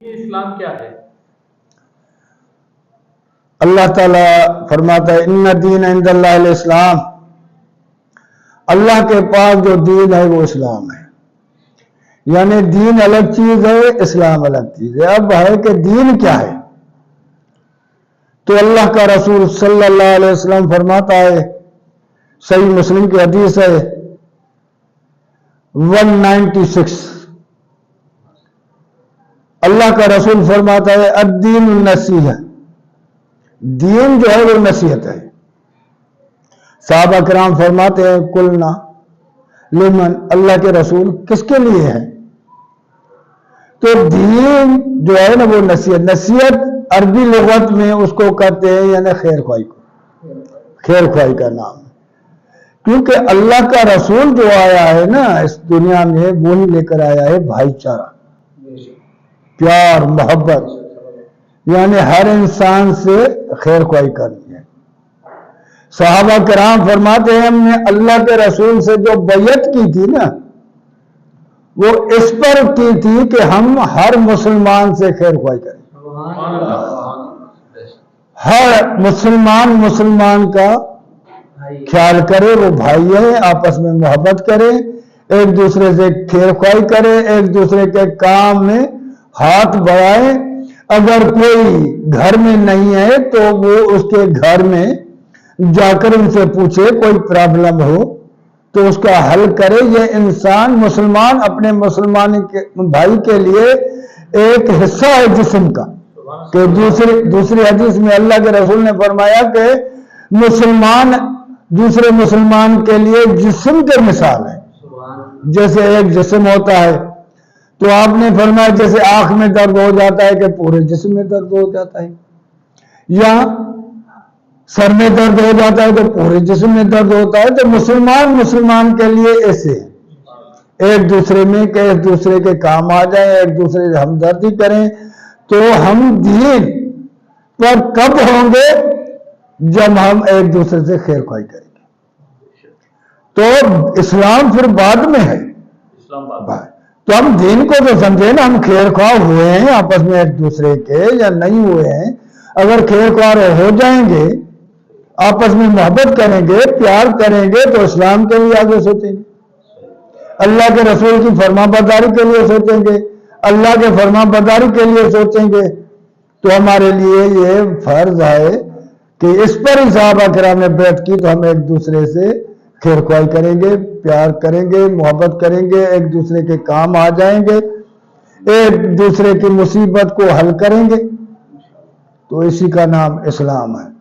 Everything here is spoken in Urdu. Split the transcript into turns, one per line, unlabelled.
اسلام کیا ہے؟
اللہ تعالیٰ فرماتا ہے ان الدین عند اللہ الاسلام، اللہ کے پاس جو دین ہے وہ اسلام ہے. یعنی دین الگ چیز ہے، اسلام الگ چیز ہے. اب ہے کہ دین کیا ہے، تو اللہ کا رسول صلی اللہ علیہ وسلم فرماتا ہے، صحیح مسلم کی حدیث ہے 196، اللہ کا رسول فرماتا ہے الدین النصیحہ، دین جو ہے وہ نصیحت ہے. صحابہ کرام فرماتے ہیں قلنا لمن، اللہ کے رسول کس کے لیے ہے؟ تو دین جو ہے نا وہ نصیحت. نصیحت عربی لغت میں اس کو کہتے ہیں یعنی خیر خواہی کو، خیر خواہی کا نام. کیونکہ اللہ کا رسول جو آیا ہے نا اس دنیا میں، وہی لے کر آیا ہے بھائی چارہ، پیار، محبت، یعنی ہر انسان سے خیر خواہی کرنی ہے. صحابہ کرام فرماتے ہیں ہم نے اللہ کے رسول سے جو بیعت کی تھی نا، وہ اس پر کی تھی کہ ہم ہر مسلمان سے خیر خواہی کریں. ہر مسلمان کا خیال کرے، وہ بھائی ہے، آپس میں محبت کرے، ایک دوسرے سے خیر خواہی کرے، ایک دوسرے کے کام میں ہاتھ بڑھائے. اگر کوئی گھر میں نہیں ہے تو وہ اس کے گھر میں جا کر ان سے پوچھے، کوئی پرابلم ہو تو اس کا حل کرے. یہ انسان مسلمان اپنے مسلمان بھائی کے لیے ایک حصہ ہے جسم کا. کہ دوسری حدیث میں اللہ کے رسول نے فرمایا کہ مسلمان دوسرے مسلمان کے لیے جسم کے مثال ہے. جیسے ایک جسم ہوتا ہے تو آپ نے فرمایا جیسے آنکھ میں درد ہو جاتا ہے کہ پورے جسم میں درد ہو جاتا ہے، یا سر میں درد ہو جاتا ہے تو پورے جسم میں درد ہوتا ہے. تو مسلمان کے لیے ایسے ایک دوسرے میں کہ ایک دوسرے کے کام آ جائیں، ایک دوسرے سے ہمدردی کریں. تو ہم دین پر کب ہوں گے؟ جب ہم ایک دوسرے سے خیر خواہی کریں گے. تو اسلام پھر بعد میں ہے. تو ہم دین کو تو سمجھے نا، ہم خیر خواہ ہوئے ہیں آپس میں ایک دوسرے کے یا نہیں ہوئے ہیں. اگر خیر خواہ ہو جائیں گے، آپس میں محبت کریں گے، پیار کریں گے، تو اسلام کے لیے آگے سوچیں گے، اللہ کے رسول کی فرما برداری کے لیے سوچیں گے، اللہ کے فرما برداری کے لیے سوچیں گے. تو ہمارے لیے یہ فرض ہے کہ اس پر ہی صحابہ کرام نے بیعت کی. تو ہم ایک دوسرے سے خیر خواہی کریں گے، پیار کریں گے، محبت کریں گے، ایک دوسرے کے کام آ جائیں گے، ایک دوسرے کی مصیبت کو حل کریں گے. تو اسی کا نام اسلام ہے.